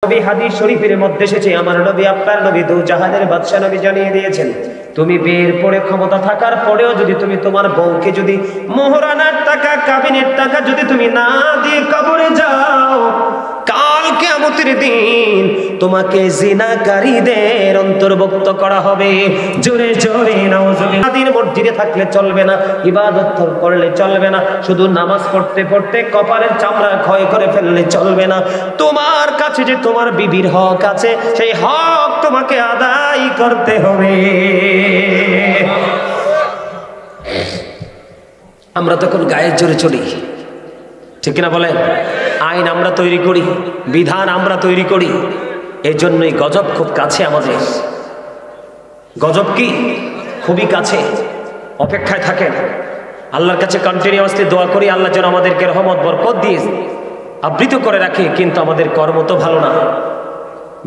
নবী হাদিস শরীফের মধ্যে এসেছে, আমার নবী আপনার নবী দু জাহানের বাদশা নবী জানিয়ে দিয়েছেন, তুমি বিয়ের পরে ক্ষমতা থাকার পরেও যদি তুমি তোমার বউকে যদি মোহরানার টাকা কাবিনের টাকা যদি তুমি না দিয়ে কবরে যাও, কাল কিয়ামতের দিন তোমাকে জিনাকারীদের অন্তর্ভুক্ত করা হবে। জোরে জোরে নাউজুবিল্লাহ। দিন মসজিদে থাকলে চলবে না, ইবাদত করলে চলবে না, শুধু নামাজ পড়তে পড়তে কপালের চামড়া ক্ষয় করে ফেললে চলবে না। তোমার কাছে যে তোমার বিবির হক আছে, সেই হক তোমাকে আদায় করতে হবে। আমরা তখন গায়ের জোরে চলি, ঠিক কিনা বলেন? আইন আমরা তৈরি করি, বিধান আমরা তৈরি করি, এই জন্যই গজব খুব কাছে আমাদের। গজব কি? খুবই কাছে। অপেক্ষায় থাকেন, আল্লাহর কাছে কন্টিনিউয়াসলি দোয়া করি, আল্লাহ যেন আমাদেরকে রহমত বরকত দিয়ে আবৃত করে রাখে। কিন্তু আমাদের কর্ম তো ভালো না,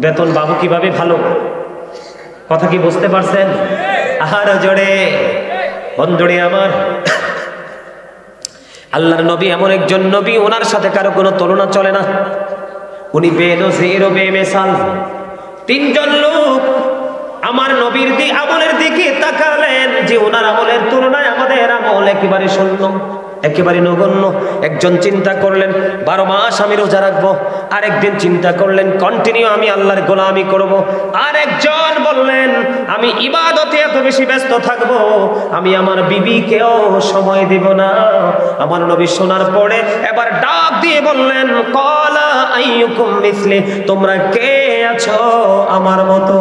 বেতন বাবু কিভাবে ভালো? কথা কি বুঝতে পারছেন? আহার জোরে বন্ধুরে আমার, আল্লাহর নবী এমন একজন নবী, ওনার সাথে কারো কোনো তুলনা চলে না। উনি বেনজির ও বেমিসাল। তিনজন লোক আমার নবীর আমলের দিকে তাকালেন যে ওনার আমলের তুলনায় আমাদের আমল একেবারে শূন্য, একেবারে নগণ্য। একজন চিন্তা করলেন 12 মাস আমি রোজা রাখবো, আরেকদিন চিন্তা করলেন কন্টিনিউ আমি আল্লাহর গোলামি করব, আরেকজন বললেন আমি ইবাদতে এত বেশি ব্যস্ত থাকবো, আমি আমার বিবিকেও সময় দিব না। আমার নবী শোনার পরে এবার ডাক দিয়ে বললেন, ক্বালা আইয়ুকুম মিসলি, তোমরা কে আছো আমার মতো?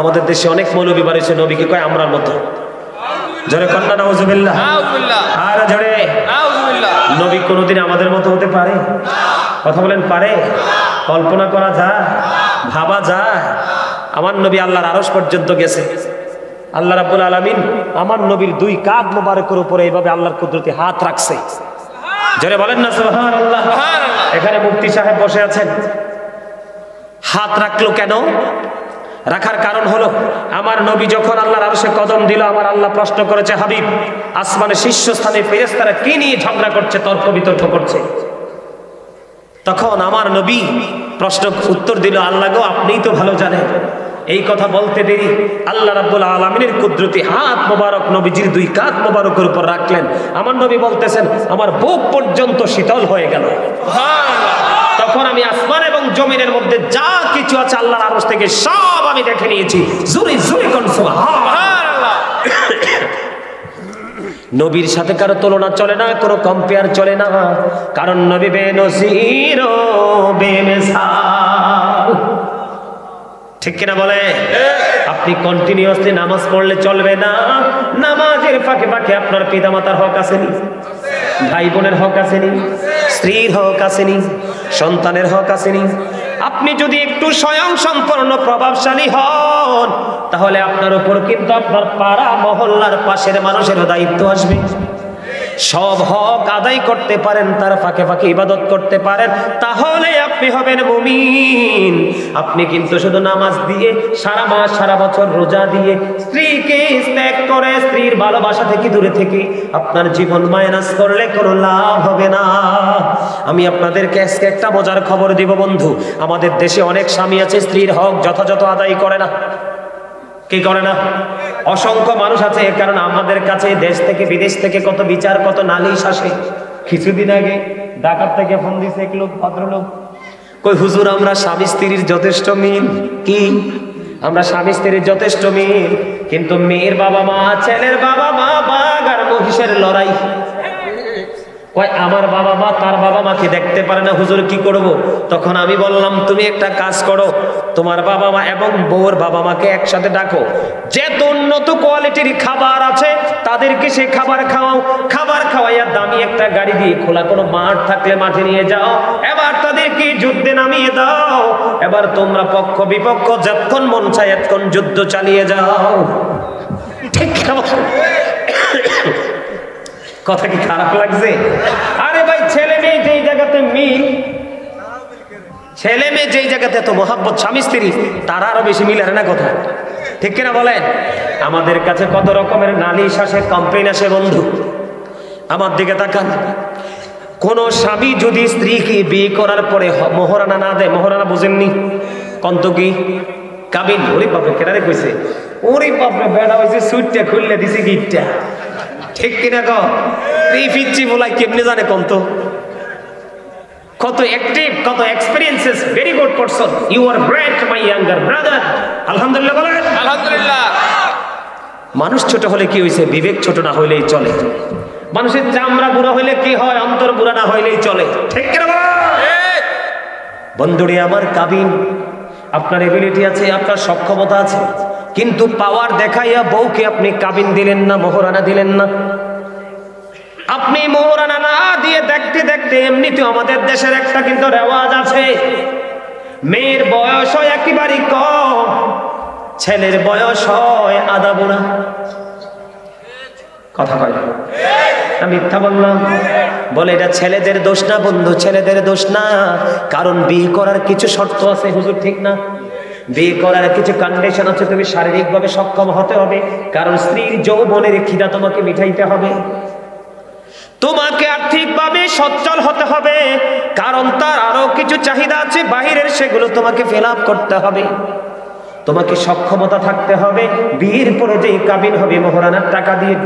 আমাদের দেশে অনেক মৌলবী বাড়িছে, নবীকে কয় আমরার মতো। জোরে কন্যা নাউজুবিল্লাহ, আর জোরে নাউজুবিল্লাহ। নবী কোনোদিন আমাদের মতো হতে পারে? কথা বলেন, পারে? কল্পনা করা যায়, ভাবা যায়? আমার নবী আল্লাহর আরশ পর্যন্ত গেছে। আল্লাহ রাব্বুল আলামিন আমার নবীর 2 কাঁধ মোবারকের উপরে এইভাবে আল্লাহর কুদরতি হাত রাখছে। জোরে বলেন না সুবহানাল্লাহ। এখানে মুফতি সাহেব বসে আছেন, হাত রাখলো কেন? রাখার কারণ হলো আমার নবী যখন আল্লাহর আরশে কদম দিল, আমার আল্লাহ প্রশ্ন করেছে, হাবিব আসমানের শীর্ষস্থানে ফেরেশতারা কি নিয়ে ঝগড়া করছে, তর্ক বিতর্ক করছে? তখন আমার নবী প্রশ্ন উত্তর দিল, আল্লাহ গো আপনিই তো ভালো জানেন। এই কথা বলতে দেরি আল্লাহ রাব্বুল আলামিনের কুদরতি হাত মোবারক নবীজির 2 কাঁধ মোবারকের উপর রাখলেন। আমার নবী বলতেছেন আমার বুক পর্যন্ত শীতল হয়ে গেল। তখন আমি আসমান এবং জমিনের মধ্যে যা কিছু আছে আল্লাহর আরশ থেকে সব আমি দেখে নিয়েছি। জোরে জোরে কোন সুবহানাল্লাহ। নবীর সাথে কারো তুলনা চলে না, কোনো কম্পেয়ার চলে না, কারণ নবী বেনজির ও বেমিসাল। ঠিক কিনা বলে? আপনি কন্টিনিউয়াসলি নামাজ পড়লে চলবে না, নামাজের ফাঁকে ফাঁকে আপনার পিতামাতার হক আসেনি, ভাই বোনের হক আসেনি, স্ত্রীর হক আসেনি, সন্তানের হক আসেনি। আপনি যদি একটু স্বয়ং সম্পন্ন প্রভাবশালী হন, তাহলে আপনার উপর কিন্তু আপনার পাড়া মহল্লার পাশের মানুষেরও দায়িত্ব আসবে। সব হক আদায় করতে পারেন, তার ফাঁকে ফাঁকে ইবাদত করতে পারেন, তাহলে আপনি হবেন মুমিন। আপনি কিন্তু শুধু নামাজ দিয়ে সারা মাস সারা বছর রোজা দিয়ে স্ত্রীকে ত্যাগ করে স্ত্রীর ভালোবাসা থেকে দূরে থেকে আপনার জীবন মাইনাস করলে কোনো লাভ হবে না। আমি আপনাদেরকে আজকে একটা মজার খবর দিব বন্ধু। আমাদের দেশে অনেক স্বামী আছে স্ত্রীর হক যথাযথ আদায় করে না। কি করে না? অসংখ্য মানুষ আছে। কারণ আমাদের কাছে দেশ থেকে বিদেশ থেকে কত বিচার, কত নালিশ আসে। কিছুদিন আগে ঢাকা থেকে ফোন দিছে এক লোক, ভদ্রলোক, কই হুজুর আমরা স্বামী স্ত্রীর যথেষ্ট মিল। কি? আমরা স্বামী স্ত্রীর যথেষ্ট মিল, কিন্তু মেয়ের বাবা মা, ছেলের বাবা মা, বাঘ আর মহিষের লড়াই। কয় আমার বাবা মা তার বাবা মাকে দেখতে পারে না, হুজুর কি করব? তখন আমি বললাম তুমি একটা কাজ করো, তোমার বাবা মা এবং বউর বাবা মাকে একসাথে ডাকো, যেহেতু উন্নত কোয়ালিটির খাবার আছে তাদেরকে সে খাবার খাওয়াও, খাবার খাওয়াইয়া দামি একটা গাড়ি দিয়ে খোলা কোনো মাঠ থাকলে মাঠে নিয়ে যাও, এবার তাদেরকে যুদ্ধে নামিয়ে দাও। এবার তোমরা পক্ষ বিপক্ষ যতক্ষণ মন চায় এতক্ষণ যুদ্ধ চালিয়ে যাও। ঠিক কথা কি খারাপ লাগছে? আরে ভাই, ছেলে মেয়ে যেই জায়গাতে মিল, ছেলে মেয়ে যেই জায়গাতে এত মহাব্বত স্বামী স্ত্রী, তারা আরো বেশি মিল না কথা। ঠিক কিনা বলেন? আমাদের কাছে কত রকমের নালিশ আসে, কমপ্লেন আসে। বন্ধু আমার দিকে তাকান, কোন স্বামী যদি স্ত্রীকে বিয়ে করার পরে মোহরানা না দেয়, মোহরানা বুঝেননি কন্ত কি কাবিন, ওরে বাপরে কেনারে কইছে, ওরে বাপরে বেড়া হয়েছে সুইটটা খুললে দিছে গিটটা, ঠিক কিনা কো এই পিচ্ছি বলাই কেমনে জানে কন্ত, কত অ্যাক্টিভ, কত experiences, very good person, you are great my younger brother. আলহামদুলিল্লাহ বলেন আলহামদুলিল্লাহ। মানুষ ছোট হলে কি হয়েছে, বিবেক ছোট না হইলেই চলে। মানুষের চামড়া বুড়া হইলে কি হয়, অন্তর বুড়া না হইলেই চলে, ঠিক কিনা বন্ধুরে আমার? কাবিন, আপনার এবিলিটি আছে, আপনার সক্ষমতা আছে, কিন্তু পাওয়ার দেখাইয়া বউকে আপনি কাবিন দিলেন না, মোহরানা দিলেন না। আপনি মোহরানা না দিয়ে দেখতে দেখতে এমনিতে আমাদের দেশের একটা কিন্তু রেওয়াজ আছে, মেয়ের বয়স হয় একেবারেই কম, ছেলের বয়স হয় আধা বুড়া। কথা কয় না, মিথ্যা বললাম? বলে এটা ছেলেদের দোষ না বন্ধু, ছেলেদের দোষ না, কারণ বিয়ে করার কিছু শর্ত আছে হুজুর, ঠিক না? বিয়ে করার কিছু কন্ডিশন আছে, তুমি শারীরিকভাবে সক্ষম হতে হবে, কারণ স্ত্রীর যৌবনের খিদা তোমাকে মিটাইতে হবে, তোমাকে আর্থিকভাবে সচ্ছল হতে হবে, কারণ তার আরো কিছু চাহিদা আছে বাহিরের, সেগুলো তোমাকে ফিল আপ করতে হবে, তোমাকে সক্ষমতা থাকতে হবে। বিয়ের পরে যে কাবিন হবে মোহরানার টাকা দিয়ে,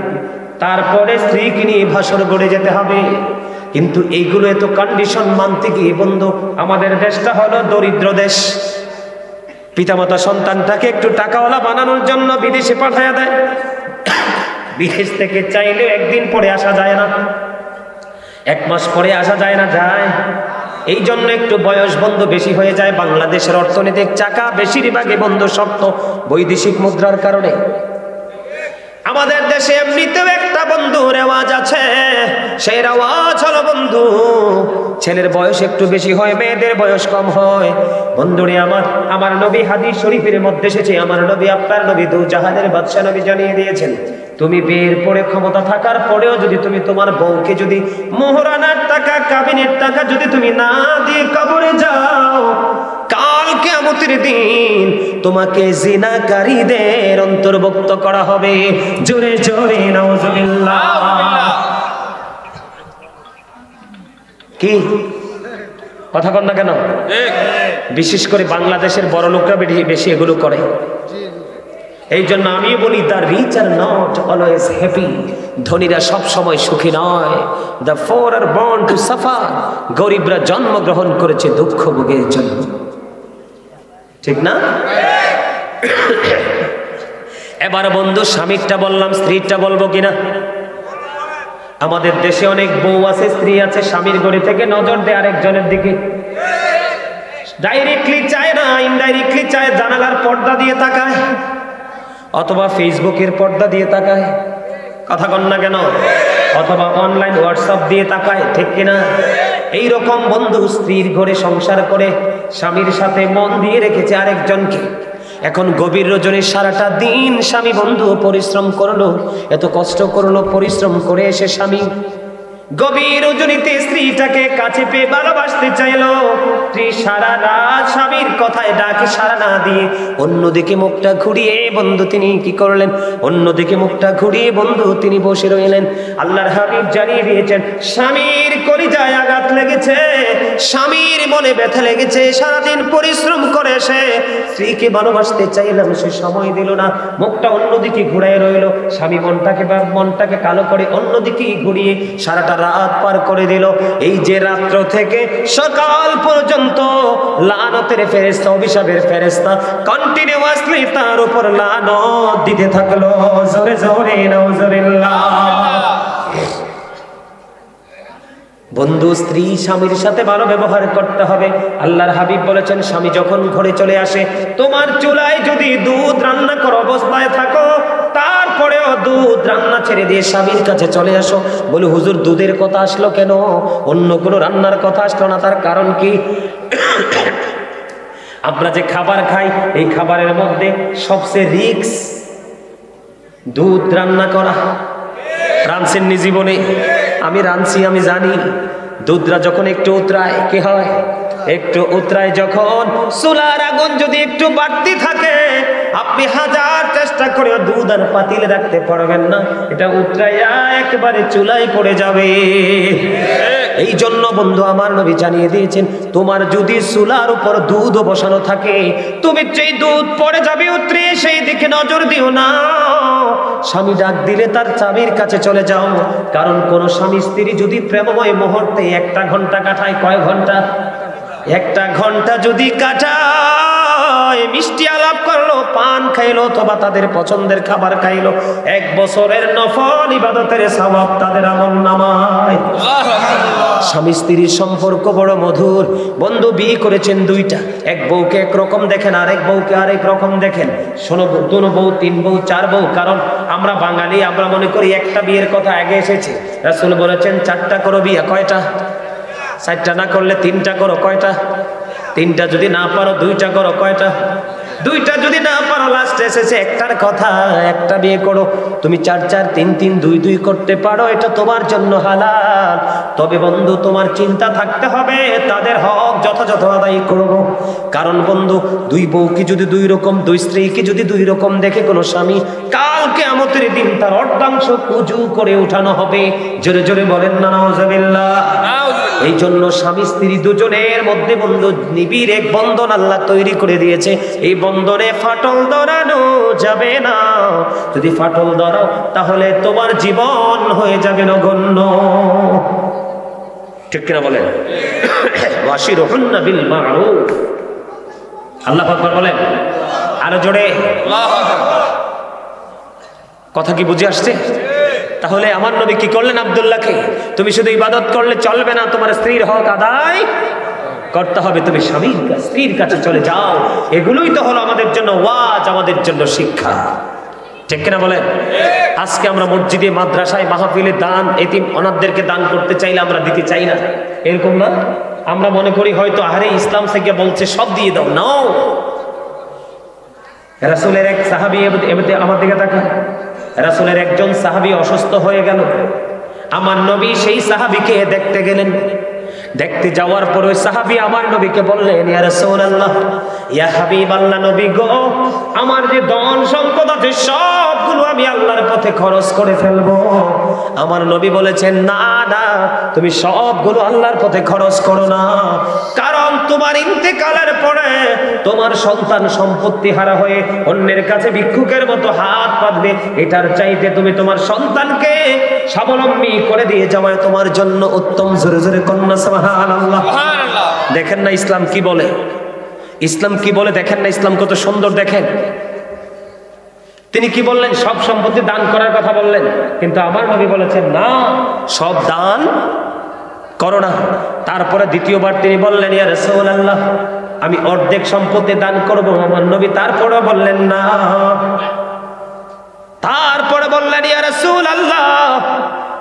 তারপরে স্ত্রীকে নিয়ে ভাসর গড়ে যেতে হবে। কিন্তু এইগুলো এত কন্ডিশন মানতে গিয়ে বন্ধু, আমাদের দেশটা হলো দরিদ্র দেশ। পিতামাতা সন্তানটাকে একটু টাকাওয়ালা বানানোর জন্য বিদেশে পাঠায় দেয়, বিদেশ থেকে চাইলেও একদিন পরে আসা যায় না, এক মাস পরে আসা যায় না, যায় এই জন্য একটু বয়স বন্ধু বেশি হয়ে যায়। বাংলাদেশের অর্থনৈতিক চাকা বেশিরভাগই বন্ধু শক্ত বৈদেশিক মুদ্রার কারণে। আমাদের দেশে এমনিতেও একটা বন্ধু রেওয়াজ আছে, সেই রেওয়াজ হলো বন্ধু ছেলের বয়স একটু বেশি হয়, মেয়েদের বয়স কম হয়। বন্ধুরে আমার নবী হাদিস শরীফের মধ্যে এসেছে, আমার নবী আপনার নবী দু জাহানের বাদশা নবী জানিয়ে দিয়েছেন, তুমি বিয়ের পরে ক্ষমতা থাকার পরেও যদি তুমি তোমার বউকে যদি মোহরানার টাকা, কাবিনের টাকা যদি তুমি না দিয়ে কবরে যাও, কাল কিয়ামতের দিন তোমাকে জিনাকারীদের অন্তর্ভুক্ত করা হবে। জোরে জোরে নাউজুবিল্লাহ। কি কথা কন না কেন? বিশেষ করে বাংলাদেশের বড় লোকরা বেশি এগুলো করে। এই জন্য আমি বলি, the rich are not always happy, ধনীরা সব সময় সুখী নয়। The poor are born to suffer, গরিবরা জন্মগ্রহণ করেছে দুঃখ ভোগের জন্য, ঠিক না? এবার বন্ধু স্বামীরটা বললাম, স্ত্রীরটা বলবো কিনা? আমাদের দেশে অনেক বউ আছে, স্ত্রী আছে, স্বামীর গড়ি থেকে নজর দেয় আরেকজনের দিকে, ডাইরেক্টলি চায় না, ইনডাইরেক্টলি চায়, জানালার পর্দা দিয়ে তাকায় অথবা ফেসবুকের পর্দা দিয়ে তাকায়, কথা কন না কেন? অথবা অনলাইন হোয়াটসঅ্যাপ দিয়ে তাকায়, ঠিক কিনা? এইরকম বন্ধু স্ত্রীর ঘরে সংসার করে স্বামীর সাথে মন দিয়ে রেখেছে আরেকজনকে। এখন গভীর রজনীর সারাটা দিন স্বামী বন্ধু পরিশ্রম করলো, এত কষ্ট করলো, পরিশ্রম করে এসে স্বামী গভীর রজনীতে স্ত্রীটাকে কাছে পেয়ে ভালোবাসতে চাইলো। স্ত্রী সারা রাত স্বামীর কথায় ডাকে সাড়া না দিয়ে অন্যদিকে মুখটা ঘুরিয়ে বন্ধু তিনি কি করলেন? অন্যদিকে মুখটা ঘুরিয়ে বন্ধু তিনি বসে রইলেন। আল্লাহর হাবিব জানিয়ে দিয়েছেন, স্বামীর কলিজায় আঘাত লেগেছে, স্বামীর মনে ব্যথা লেগেছে, সারাদিন পরিশ্রম করে সে স্ত্রীকে ভালোবাসতে চাইলাম, সে সময় দিল না, মুখটা অন্যদিকে ঘুরায় রইল। স্বামী মনটাকে কালো করে অন্যদিকে ঘুরিয়ে সারাটা রাত পার করে দিল। এই যে রাত্র থেকে সকাল পর্যন্ত লানতের ফেরেশতা, অভিশাপের ফেরেশতা কন্টিনিউয়াসলি তার উপর লানত দিতে থাকলো। জোরে জোরে নাউজুবিল্লাহ। বন্ধু স্ত্রী স্বামীর সাথে ভালো ব্যবহার করতে হবে। আল্লাহর হাবিব বলেছেন, স্বামী যখন ঘরে চলে আসে, তোমার চুলায় যদি দুধ রান্না করা অবস্থায় থাকো, তারপরেও দুধ রান্না ছেড়ে দিয়ে স্বামীর কাছে চলে আসো। বলে, হুজুর দুধের কথা আসলো কেন, অন্য কোনো রান্নার কথা আসলো না? তার কারণ কি? আমরা যে খাবার খাই, এই খাবারের মধ্যে সবচেয়ে রিস্ক দুধ রান্না করা। রাঁধছেননি জীবনে? আমি রাঁধছি, আমি জানি। দুধরা যখন একটু উতরায় কি হয়? একটু উতরায় যখন চুলার আগুন যদি একটু বাড়তি থাকে, আপনি আপনি হাজার চেষ্টা করে দুধ আর পাতিলে রাখতে পারবেন না, এটা উতরাইয়া একেবারে চুলায় পড়ে যাবে। এই জন্য বন্ধু আমার নবী জানিয়ে দিয়েছেন, তোমার যদি চুলার উপর দুধ বসানো থাকে, তুমি যেই দুধ পড়ে যাবে উতরে সেই দিকে নজর দিও না। স্বামী ডাক দিলে তার চাবির কাছে চলে যাও। কারণ কোন স্বামী স্ত্রী যদি প্রেমময় মুহূর্তে 1 ঘন্টা কাটায়, কয় ঘন্টা? 1 ঘন্টা যদি কাটায়, মিষ্টি আলাপ করলো, পান খাইলো, অথবা তাদের পছন্দের খাবার খাইলো, 1 বছরের নফল ইবাদতের সওয়াব তাদের আমলনামায়। স্বামী স্ত্রীর সম্পর্ক বড় মধুর। বন্ধু বিয়ে করেছেন 2টা, এক বউকে একরকম দেখেন, আরেক বউকে আরেক রকম দেখেন। শোনো, 2 বউ, 3 বউ, 4 বউ, কারণ আমরা বাঙালি, আমরা মনে করি একটা বিয়ের কথা আগে এসেছে। রাসূল বলেছেন 4টা করো বিয়ে। কয়টা? 4টা না করলে 3টা করো। কয়টা? 3টা যদি না পারো 2টা করো। কয়টা? 2টা যদি না পারো, লাস্টে এসেছে একটার কথা, একটা বিয়ে করো। তুমি 4 4, 3 3, 2 2 করতে পারো, এটা তোমার জন্য হালাল। তবে বন্ধু তোমার চিন্তা থাকতে হবে, তাদের হক যথাযথ আদায় করব। কারণ বন্ধু 2 বউকে যদি 2 রকম, 2 স্ত্রীকে যদি 2 রকম দেখে কোনো স্বামী, কাল কিয়ামতের দিন তার অর্ধাংশ কুজু করে উঠানো হবে। জোরে জোরে বলেন না নাউজুবিল্লাহ। এই জন্য স্বামী স্ত্রী দুজনের মধ্যে বন্ধু নিবিড় এক বন্ধন আল্লাহ তৈরি করে দিয়েছে। এই বন্ধনে ফাটল ধরানো যাবে না। যদি ফাটল ধরাও তাহলে তোমার জীবন হয়ে যাবে নগণ্য। ঠিক কিনা বলেন? ওয়াশিরুহুন্না বিল মা'রুফ। আল্লাহু আকবার বলেন আরো জোরে। আল্লাহু আকবার। কথা কি বুঝে আসছে? তাহলে আমার নবী কি করলেন আব্দুল্লাহকে? তুমি শুধু ইবাদত করলে চলবে না, তোমার স্ত্রীর হক আদায় করতে হবে। তুমি স্ত্রীর কাছে চলে যাও। এগুলোই তো হলো আমাদের জন্য ওয়াজ, আমাদের জন্য শিক্ষা। ঠিক কিনা বলেন? আজকে আমরা মসজিদে, মাদ্রাসায়, মাহফিলে দান, এতিম অনাথদেরকে দান করতে চাইলে আমরা দিতে চাই না, এরকম না? আমরা মনে করি হয়তো আরে ইসলাম থেকে বলছে সব দিয়ে দাও। নাও, রাসূলের এক সাহাবী, আমার দিকে তাকান, রাসূলের একজন সাহাবী অসুস্থ হয়ে গেল। আমার নবী সেই সাহাবীকে দেখতে গেলেন। দেখতে যাওয়ার পর ওই সাহাবী আমার নবীকে বললেন, ইয়া রাসূলুল্লাহ, ইয়া হাবিবাল্লাহ, নবী গো, আমার যে ধন সম্পদ আছে সবগুলো আমি আল্লাহর পথে খরচ করে ফেলবো। আমার নবী বলেছেন, না না, তুমি সবগুলো আল্লাহর পথে খরচ করো না। কারণ তোমার ইন্তেকালের পরে তোমার সন্তান সম্পত্তি হারা হয়ে অন্যের কাছে ভিক্ষুকের মতো হাত পাতবে। এটার চাইতে তুমি তোমার সন্তানকে স্বাবলম্বী করে দিয়ে যাওয়া তোমার জন্য উত্তম। জোরে জোরে কন্যা সুবহানাল্লাহ। দেখেন না ইসলাম কি বলে? ইসলাম কি বলে দেখেন না? ইসলাম কত সুন্দর দেখেন। তিনি কি বললেন? সব সম্পত্তি দান করার কথা বললেন, কিন্তু আমার নবী বলেছেন না, সব দান করো না। তারপরে দ্বিতীয়বার তিনি বললেন, ইয়া রাসূলুল্লাহ, আমি অর্ধেক সম্পত্তি দান করব। আমার নবী তারপরে বললেন না। তারপরে বললেন, ইয়া রাসূলুল্লাহ,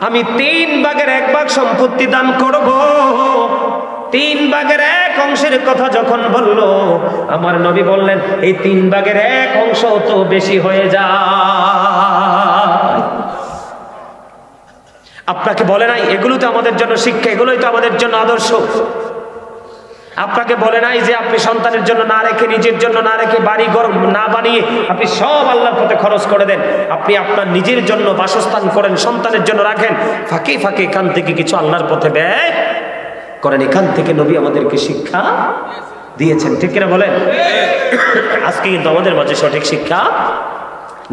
আমি 3 ভাগের 1 ভাগ সম্পত্তি দান করব। 3 ভাগের 1 অংশের কথা যখন বলল, আমার নবী বললেন, এই 3 ভাগের 1 অংশ তো বেশি হয়ে যায়। আপনাকে বলে নাই এগুলো তো আমাদের জন্য শিক্ষা, এগুলোই তো আমাদের জন্য আদর্শ। আপনাকে বলে নাই যে আপনি সন্তানের জন্য না রেখে, নিজের জন্য না রেখে, বাড়ি ঘর না বানিয়ে আপনি সব আল্লাহর পথে খরচ করে দেন। আপনি আপনার নিজের জন্য বাসস্থান করেন, সন্তানের জন্য রাখেন, ফাঁকে ফাঁকে এখান থেকে কিছু আল্লাহর পথে ব্যয় করেন। এখান থেকে নবী আমাদেরকে শিক্ষা দিয়েছেন। ঠিক কিনা বলেন? আজকে কিন্তু আমাদের মাঝে সঠিক শিক্ষা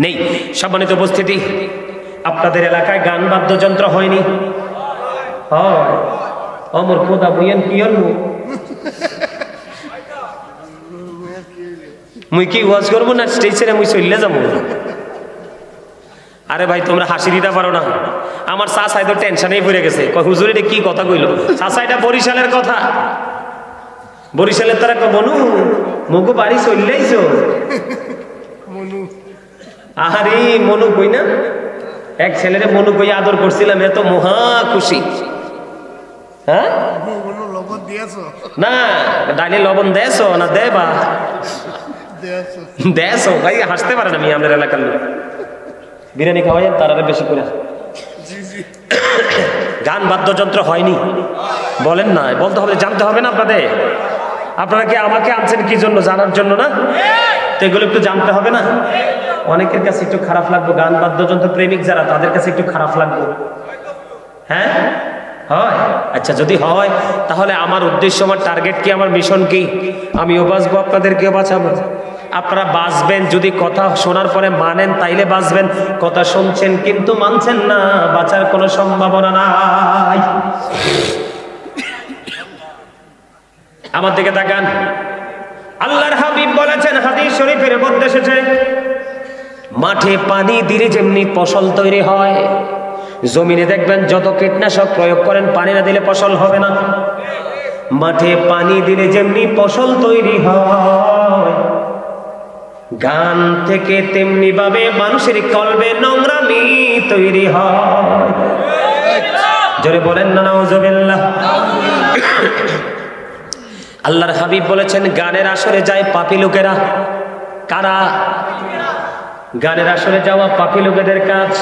নেই। সম্মানিত উপস্থিতি, আপনাদের এলাকায় গান বাদ্যযন্ত্র হয়নি? অমর খোদা বইয়েন পিয়ন মুই কি ওয়াজ করবো না স্টেজ ছেড়ে মুই চললে যাবো? আরে ভাই, তোমরা হাসি দিতে পারো না। আমার চাচাই তো টেনশনেই পড়ে গেছে, হুজুর এটা কি কথা কইলো? চাচাইটা বরিশালের কথা। বরিশালের তারা মনু মগু বাড়ি চললেইছো। আরে মনু কই না, এক ছেলেরে মনু কই আদর করছিলাম, এত মহা খুশি। হ্যাঁ না, ডালি লবণ দেছো না দেবা? দেছো ভাই, হাসতে পারে না। আমি আমাদের এলাকার লোক বিরিয়ানি খাওয়াই তারা বেশি করে। গান বাদ্যযন্ত্র হয়নি বলেন না? বলতে হবে, জানতে হবে না আপনাদের। আপনারা কি আমাকে আনছেন কি জন্য? জানার জন্য না? তো এগুলো একটু জানতে হবে না? অনেকের কাছে একটু খারাপ লাগবে, গান বাদ্যযন্ত্র প্রেমিক যারা তাদের কাছে একটু খারাপ লাগবে। হ্যাঁ হয়? আচ্ছা যদি হয় তাহলে আমার উদ্দেশ্য, আমার টার্গেট কি, আমার মিশন কি? আমিও বাঁচবো, আপনাদেরকেও বাঁচাবো। আপনারা বাঁচবেন যদি কথা শোনার পরে মানেন, তাইলে বাঁচবেন। কথা শুনছেন কিন্তু মানছেন না, বাঁচার কোনো সম্ভাবনা নাই। আমার দিকে তাকান। আল্লাহর হাবিব বলেছেন, হাদিস শরীফের মধ্যে এসেছে, মাঠে পানি দিলে যেমনি ফসল তৈরি হয়, জমিনে দেখবেন যত কীটনাশক প্রয়োগ করেন পানি না দিলে ফসল হবে না। মাঠে পানি দিলে যেমনি ফসল তৈরি হয়, গান থেকে তেমনি ভাবে মানুষের কলবে নোংরামি তৈরি হয়। জোরে বলেন না নাউজুবিল্লাহ। আল্লাহর হাবিব বলেছেন, গানের আসরে যায় পাপী লোকেরা। কারা? গানের আসরে যাওয়া পাপী লোকেদের কাজ,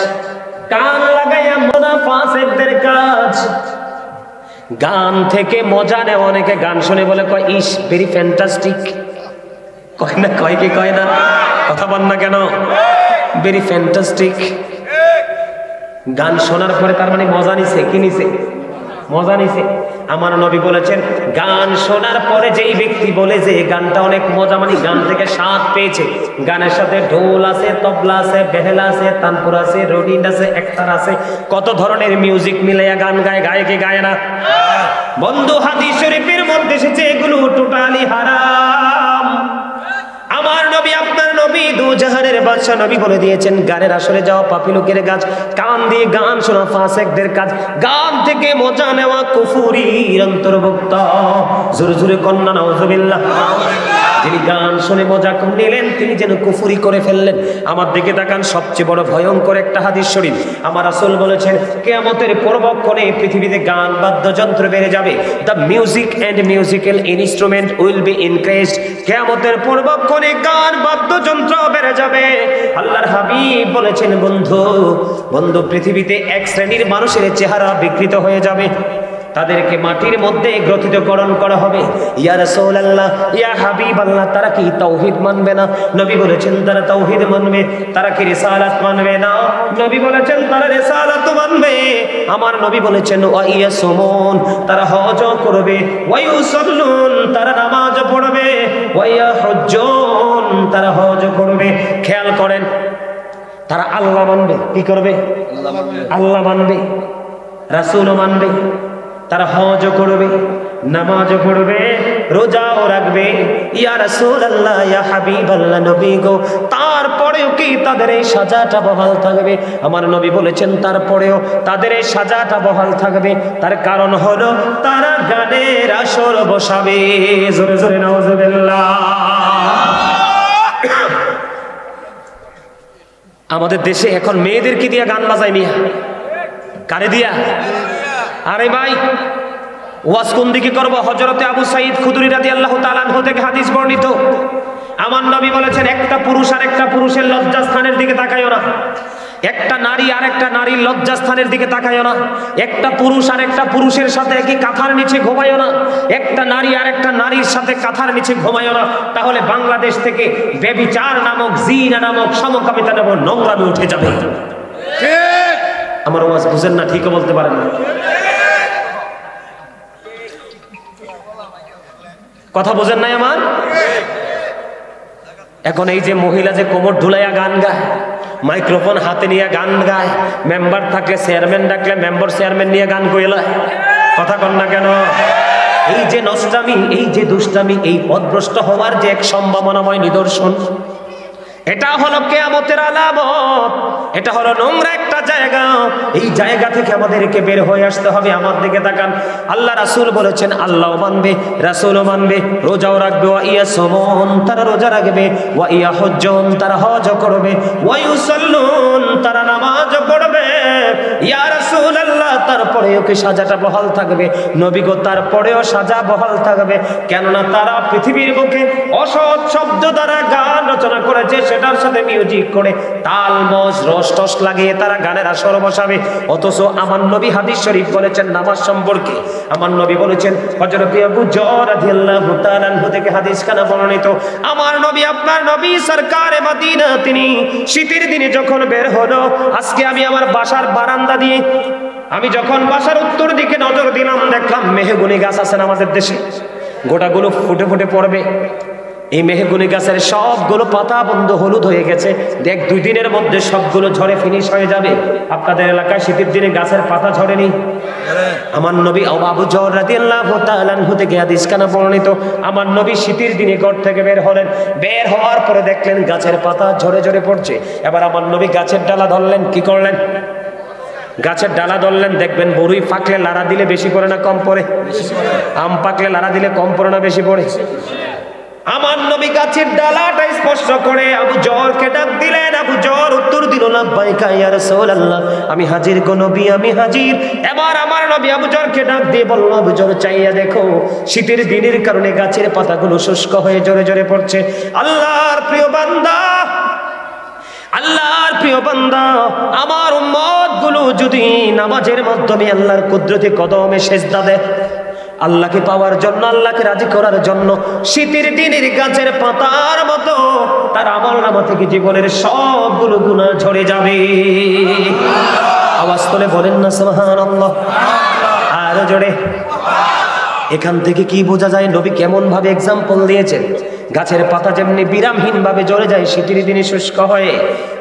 কান লাগাইয়া মুনাফিকদের কাজ। গান থেকে মজা নেয় অনেকে, গান শুনে বলে কয় ইস ভেরি ফ্যান্টাস্টিক, কয় না? কয় কি কয় না? কথা বল না কেন? Very fantastic. গান শোনার পরে তার মানে মজা নিছে। কি নিছে? মজা নিছে। আমার নবী বলেছেন, গান শোনার পরে যেই ব্যক্তি বলে যে গানটা অনেক মজা, মানে গান থেকে স্বাদ পেয়েছে, গানের সাথে ঢোল আছে, তবলা আছে, বেহেলা আছে, তানপুর আছে, রোডিন আছে, একতার আছে, কত ধরনের মিউজিক মিলাইয়া গান গায়। গায় কি গায় না? বন্ধু, হাদিস শরীফের মধ্যে এসেছে এগুলো টোটালি হারাম। আমার নবী, আপনার নবী, দু জাহানের বাদশা নবী বলে দিয়েছেন, গানের আসরে যাওয়া পাপী লোকের কাজ, কান দিয়ে গান শোনা ফাসিকদের কাজ, গান থেকে মজা নেওয়া কুফরির অন্তর্ভুক্ত। জোরে জোরে কন্যা নাউজুবিল্লাহ। যিনি গান শুনে মজা নিলেন তিনি যেন কুফরি করে ফেললেন। আমার দিকে তাকান, সবচেয়ে বড় ভয়ঙ্কর একটা হাদিস শরীফ। আমার রাসূল বলেছেন, কিয়ামতের পূর্বক্ষণে পৃথিবীতে গান বাদ্যযন্ত্র বেড়ে যাবে। The music and musical instrument will be increased. কিয়ামতের পূর্বক্ষণে গান বাদ্যযন্ত্র বেড়ে যাবে। আল্লাহর হাবিব বলেছেন, বন্ধু, পৃথিবীতে এক শ্রেণীর মানুষের চেহারা বিকৃত হয়ে যাবে, তাদেরকে মাটির মধ্যে গ্রথিতকরণ করা হবে। ইয়া রাসূলুল্লাহ, ইয়া হাবিবাল্লাহ, তারা কি তাওহীদ মানবে না? নবী বলেছেন তারা তাওহীদ মানবে। তারা কি রিসালাত মানবে না? নবী বলেছেন তারা রিসালাত মানবে। আমার নবী বলেছেন, ওয়া ইয়াসুমুন, তারা হজ করবে, ওয়া ইউসাল্লুন, তারা নামাজ পড়বে, ওয়া ইয়াহুজ্জুন, তারা হজ করবে। খেয়াল করেন, তারা আল্লাহ মানবে। কি করবে? আল্লাহ মানবে, রাসূলও মানবে, তারা হজ করবে, নামাজ পড়বে, রোজাও রাখবে। ইয়া রাসূলুল্লাহ, ইয়া হাবিবাল্লাহ, নবী গো, তারপরেও কি তাদের এই সাজাটা বহাল থাকবে? আমার নবী বলেছেন তারপরেও তাদের এই সাজাটা বহাল থাকবে। তার কারণ হলো তারা গানের আসর বসাবে। জোরে জোরে নাউজুবিল্লাহ। আমাদের দেশে এখন মেয়েদেরকে দিয়ে গান বাজায় মিয়া। কারে দিয়া? আরে ভাই, ওয়াজ কোন দিকে করবো? হযরতে আবু সাঈদ খুদরি রাদিয়াল্লাহু তাআলা আনহু থেকে হাদিস বর্ণিত। আমার নবী বলেছেন, একটা পুরুষ আর একটা পুরুষের লজ্জাস্থানের দিকে তাকাইও না। একটা নারী আর একটা নারীর লজ্জাস্থানের দিকে তাকাইও না। একটা পুরুষ আর একটা পুরুষের সাথে একই কাঁথার নিচে ঘুমাইও না। একটা নারী আর একটা নারীর সাথে কাঁথার নিচে ঘুমাইও না। তাহলে বাংলাদেশ থেকে ব্যভিচার নামক, জিনা নামক, সমকামিতা নামক নোংরামি উঠে যাবে। ঠিক? আমার ওয়াজ বুঝেন না? ঠিকও বলতে পারেন না। কথা বোঝেন নাই আমার? এখন এই যে মহিলা যে কোমর ঢুলাইয়া গান গায়, মাইক্রোফোন হাতে নিয়ে গান গায়, মেম্বার থাকলে চেয়ারম্যান ডাকলে মেম্বার চেয়ারম্যান নিয়ে গান কইলায়, কথা কন না কেন? এই যে নষ্টামি, এই যে দুষ্টামি, এই পথভ্রষ্ট হওয়ার যে এক সম্ভাবনাময় নিদর্শন, এটা হলো কিয়ামতের আলামত। এটা হলো নোংরা একটা জায়গা। এই জায়গা থেকে আমাদেরকে বের হয়ে আসতে হবে। আমার দিকে তাকান, আল্লাহ রাসূল বলেছেন আল্লাহও মানবে, রাসূলও মানবে, রোজাও রাখবে। ওয়া ইয়াসুমুন, তারা রোজা রাখবে, ওয়া ইয়াহুজ্জুন, তারা হজ করবে, ওয়া ইউসাল্লুন, তারা নামাজ পড়বে। ইয়া রাসূলুল্লাহ, তারপরেও কি সাজাটা বহাল থাকবে? নবী গো, তারপরেও সাজা বহাল থাকবে। কেননা তারা পৃথিবীর বুকে অসৎ শব্দ দ্বারা গান রচনা করেছে, সেটার সাথে মিউজিক করে তাল মজ রস টস লাগিয়ে তারা গানের ভাইয়েরা সর বসাবে। অথচ আমার নবী হাদিস শরীফ বলেছেন নামাজ সম্পর্কে, আমার নবী বলেছেন, হযরত আবু যর রাদিয়াল্লাহু তাআলা আনহু থেকে হাদিস কানা বর্ণিত, আমার নবী আপনার নবী সরকারে মদিনা তিনি শীতের দিনে যখন বের হলো, আজকে আমি আমার বাসার বারান্দা দিয়ে আমি যখন বাসার উত্তর দিকে নজর দিলাম, দেখলাম মেহগুনি গাছ আছে আমাদের দেশে, গোটাগুলো ফুটে ফুটে পড়বে। এই মেহগুনি গাছের সবগুলো পাতা বন্ধ হলুদ হয়ে গেছে, দেখ 2 দিনের মধ্যে সবগুলো ঝরে ফিনিশ হয়ে যাবে। আপনাদের এলাকায় শীতের দিনে গাছের পাতা ঝরেনি? আমার নবী আবু যর রাদিয়াল্লাহু তাআলা আনহু থেকে হাদিস কানা বর্ণিত, আমার নবী শীতের দিনে ঘর থেকে বের হলেন, বের হওয়ার পরে দেখলেন গাছের পাতা ঝরে ঝরে পড়ছে। এবার আমার নবী গাছের ডালা ধরলেন, কি করলেন? গাছের ডালা ধরলেন। দেখবেন বরুই পাকলে লাড়া দিলে বেশি পড়ে না কম পড়ে? আম পাকলে লাড়া দিলে কম পড়ে না বেশি পড়ে? আমার নবী গাছের ডালাটা স্পর্শ করে আবু যরকে ডাক দিলেন। আবু যর উত্তর দিল, লাব্বাইকা ইয়া রাসূলুল্লাহ, আমি হাজির গো নবী, আমি হাজির। এবার আমার নবী আবু যরকে ডাক দিয়ে বলল, আবু যর চাইয়া দেখো, শীতের দিনের কারণে গাছের পাতাগুলো শুষ্ক হয়ে জোরে জোরে পড়ছে। আল্লাহর প্রিয় বান্দা, আল্লাহর প্রিয় বান্দা, আমার উম্মত গুলো যদি নামাজের মাধ্যমে আল্লাহর কুদরতি কদমে সেজদা দেয়, আল্লাহকে পাওয়ার জন্য, আল্লাহকে রাজি করার জন্য, শীতের দিনের গাছের পাতার মতো তার আমলনামা থেকে জীবনের সবগুলো গুনাহ ঝরে যাবে। আওয়াজ তুলে বলেন না সুবহানাল্লাহ, আরো জোরে। এখান থেকে কি বোঝা যায় নবী কেমন ভাবে এক্সাম্পল দিয়েছেন? গাছের পাতা যেমনি বিরামহীন ভাবে ঝরে যায়, শীতের দিনে শুষ্ক হয়ে,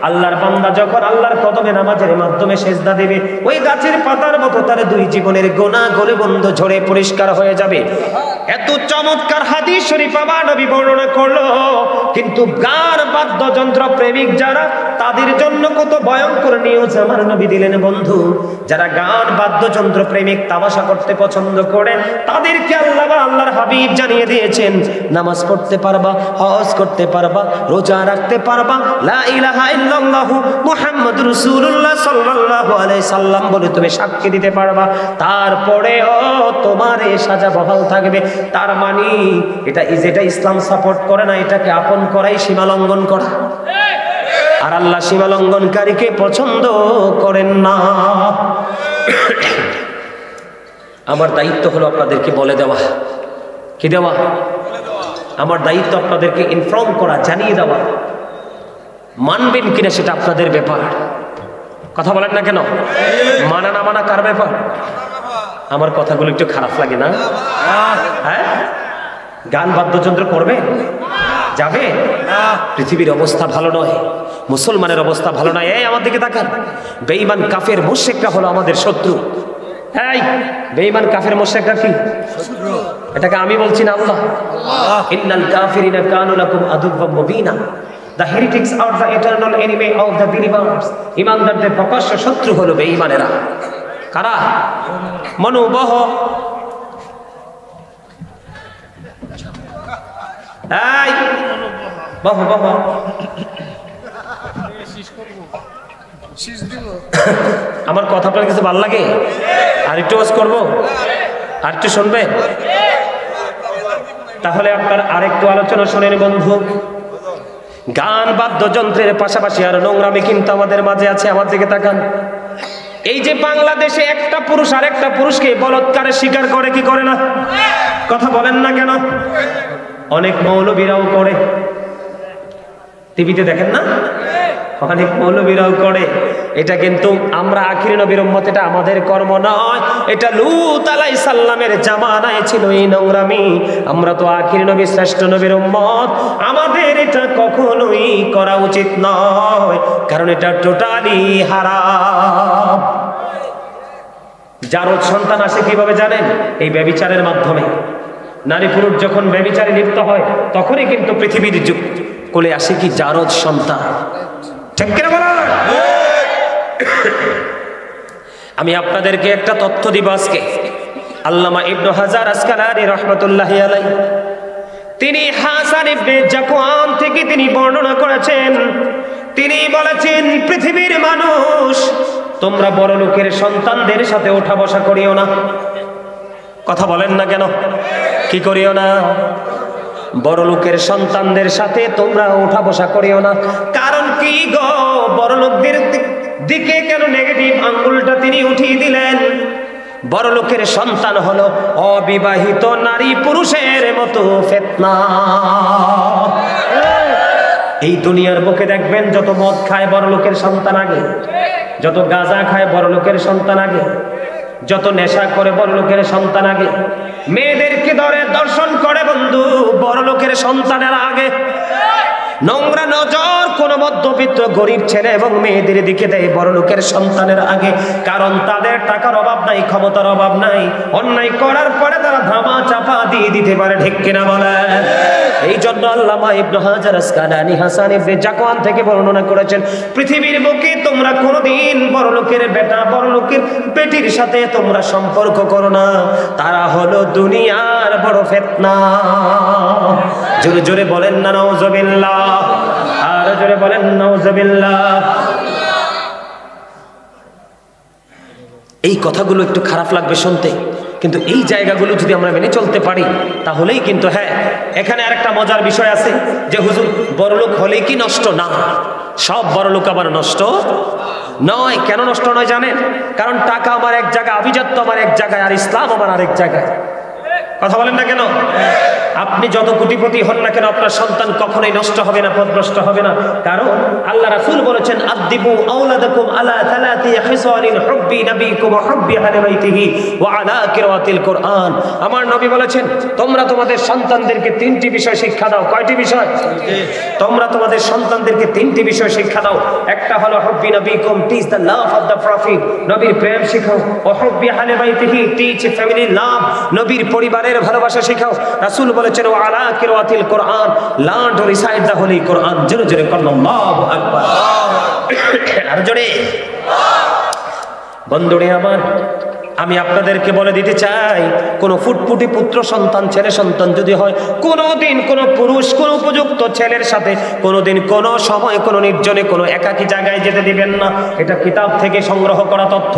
আল্লাহর বান্দা যখন আল্লাহর কদমে নামাজের মাধ্যমে সেজদা দেবে, ওই গাছের পাতার মতো তার 2 জীবনের গোনাহ গলিবন্ধ ঝরে পরিষ্কার হয়ে যাবে। এত চমৎকার হাদিস শরীফ আমার নবী বর্ণনা করলো, কিন্তু গান বাদ্যযন্ত্র প্রেমিক যারা, তাদের জন্য কত ভয়ঙ্কর নিউজ আমার নবী দিলেন। বন্ধু, যারা গান বাদ্যযন্ত্র প্রেমিক, তামাশা করতে পছন্দ করেন, তাদেরকে আল্লাহ বা আল্লাহর হাবিব জানিয়ে দিয়েছেন, নামাজ পড়তে পারবা, হজ করতে পারবা, রোজা রাখতে পারবা, লা ইলাহা ইল্লাল্লাহু মুহাম্মাদুর রাসূলুল্লাহ সাল্লাল্লাহু আলাইহি সাল্লাম বলে তুমি সাক্ষী দিতে পারবা, তারপরেও তোমার এই সাজা বহাল থাকবে। তার মানে যেটা ইসলাম সাপোর্ট করে না, এটাকে আপন করাই সীমা লঙ্ঘন করা, আর আল্লাহ সীমা লঙ্ঘনকারীকে পছন্দ করেন না। আমার দায়িত্ব হলো আপনাদেরকে বলে দেওয়া, কি দেওয়া? আমার দায়িত্ব আপনাদেরকে ইনফর্ম করা, জানিয়ে দেওয়া। মানবেন কিনা সেটা আপনাদের ব্যাপার। কথা বলেন না কেন? মানা না মানা কার ব্যাপার? আমার কথাগুলো একটু খারাপ লাগে না? হ্যাঁ, গান বাদ্যযন্ত্র করবে যাবে? পৃথিবীর অবস্থা ভালো নয়, মুসলমানের অবস্থা ভালো নয়। এই আমার দিকে তাকান, বেঈমান কাফের মুশরিকরা হলো আমাদের শত্রু। এই বেঈমান কাফের মুশরিকরা কি শত্রু? এটাকে আমি বলছি না, আল্লাহ। ইন্নাল কাফিরিনা কানু লাকুম আদুওয়াম মুবিনা, the heretics are the eternal enemy of the believers। ঈমানদারদের প্রকাশ্য শত্রু হলো বেঈমানেরা। কারা? মনোবহ। এই বহ বহ, আমার কথা আপনার কাছে ভালো লাগে? আর একটু ওয়াজ করবো, আর একটু শুনবে? তাহলে আপনার আরেকটু আলোচনা শোনেন বন্ধু। গান বাদ্যযন্ত্রের পাশাপাশি আর নোংরামি কিন্তু আমাদের মাঝে আছে। আমার দিকে তাকান, এই যে বাংলাদেশে একটা পুরুষ আর একটা পুরুষকে বলৎকারের শিকার করে, কি করে না? কথা বলেন না কেন? অনেক মৌলবীরাও করে, টিভিতে দেখেন না? অনেক মৌলবীরাও করে। এটা কিন্তু আমরা আখিরি নবীর উম্মত, এটা আমাদের কর্ম নয়, এটা লূত আলাইহিস সালামের জামানায় ছিল এই নোংরামি। আমরা তো আখিরি নবী, শ্রেষ্ঠ নবীর উম্মত, আমাদের এটা কখনোই করা উচিত নয়, কারণ এটা টোটালি হারাম। জারদ সন্তান আসে কিভাবে জানেন? এই ব্যভিচারের মাধ্যমে। নারী পুরুষ যখন ব্যভিচারে লিপ্ত হয়, তখনই কিন্তু পৃথিবীর কোলে আসে কি জারদ সন্তান। ঠিক কিনা বলেন? আমি আপনাদেরকে একটা তথ্য দিব আজকে। আল্লামা ইবনে হাজার আসকালানী রাহমাতুল্লাহি আলাইহি, তিনি হাসান ইবনে জাকওয়ান থেকে তিনি বর্ণনা করেছেন। তিনি বলেছেন, পৃথিবীর মানুষ, তোমরা বড় লোকের সন্তানদের সাথে ওঠা বসা করিও না। কথা বলেন না কেন? কি করিও না? বড় লোকের সন্তানদের সাথে তোমরা ওঠা বসা করিও না। কারণ কি গো? বড় লোকদের দিকে কেন নেগেটিভ আঙ্গুলটা তিনি উঠিয়ে দিলেন? বড় লোকের সন্তান হলো অবিবাহিত নারী পুরুষের মতো ফিতনা। এই দুনিয়ার বুকে দেখবেন যত মদ খায় বড় লোকের সন্তান আগে, যত গাঁজা খায় বড় লোকের সন্তান আগে, যত নেশা করে বড় লোকের সন্তান আগে, মেয়েদেরকে ধরে দর্শন করে বন্ধু বড় লোকের সন্তানের আগে। নোংরা নজর কোন মধ্যবিত্ত গরিব ছেলে এবং মেয়েদের দিকে দেয় বড় লোকের সন্তানের আগে, কারণ তাদের টাকার অভাব নাই, ক্ষমতার অভাব নাই, অন্যায় করার পরে তারা ধামা চাপা দিয়ে দিতে পারে, ঠিক কিনা বলে? এই জন্য আল্লামা ইবনে হাজার আসকালানী হাসান ইবনে জাকওয়ান থেকে বর্ণনা করেছেন, পৃথিবীর বুকে তোমরা কোনোদিন বড় লোকের বেটা বড় লোকের বেটির সাথে তোমরা সম্পর্ক করো না, তারা হলো দুনিয়ার বড় ফিতনা। জোরে জোরে বলেন না নাউজুবিল্লাহ, আর জোরে বলেন নাউজুবিল্লাহ। এই কথাগুলো একটু খারাপ লাগবে শুনতে, কিন্তু এই জায়গাগুলো যদি আমরা মেনে চলতে পারি তাহলেই কিন্তু, হ্যাঁ এখানে আরেকটা মজার বিষয় আছে যে হুজুর বড়লোক হলেই কি নষ্ট? না, সব বড়লোক আবার নষ্ট নয়। কেন নষ্ট নয় জানেন? কারণ টাকা আমার এক জায়গায়, আভিজাত্য আমার এক জায়গায়, আর ইসলাম আমার আরেক জায়গায়। কথা বলেন না কেন? আপনি যত কোটিপতি হন না কেন আপনার সন্তান কখনোই নষ্ট হবে না, পথভ্রষ্ট হবে না, কারণ আল্লাহ রাসূল বলেছেন আদিবু আওলাদাকুম আলা সালাতি খিসালিন হুব্বি নবীকুম ওয়া হুব্বি আহলি বাইতিহি ওয়া আলা কিরাতিল কুরআন। আমার নবী বলেছেন তোমরা তোমাদের সন্তানদেরকে তিনটি বিষয় শিক্ষা দাও। কয়টি বিষয়? তোমরা তোমাদের সন্তানদেরকে তিনটি বিষয় শিক্ষা দাও। একটা হলো হুব্বি নবীকুম, teach the love of the prophet, নবীর প্রেম শেখাও। ওয়া হুব্বি আহলি বাইতিহি, টিচ ফ্যামিলি লাভ, নবীর পরিবারের ভালোবাসা শেখাও। রাসূল বলেছেন ওয়া আলা কিরাতিল কুরআন, learn to recite the holy Quran. জোরে জোরে বলুন আল্লাহু আকবার। আর জোরে। বন্ধুরে আমার, আমি আপনাদেরকে বলে দিতে চাই, কোন ফুটফুটি পুত্র সন্তান ছেলে সন্তান যদি হয়, কোনোদিন কোন পুরুষ কোন উপযুক্ত ছেলের সাথে কোনোদিন কোন সময় কোন নির্জনে কোন একাকী জায়গায় যেতে দিবেন না। এটা কিতাব থেকে সংগ্রহ করা তথ্য।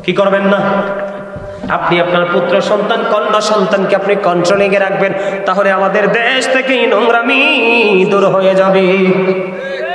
কি করবেন না? আপনি আপনার পুত্র সন্তান কন্যা সন্তানকে আপনি কন্ট্রোলিং এ রাখবেন, তাহলে আমাদের দেশ থেকে নোংরামি দূর হয়ে যাবে।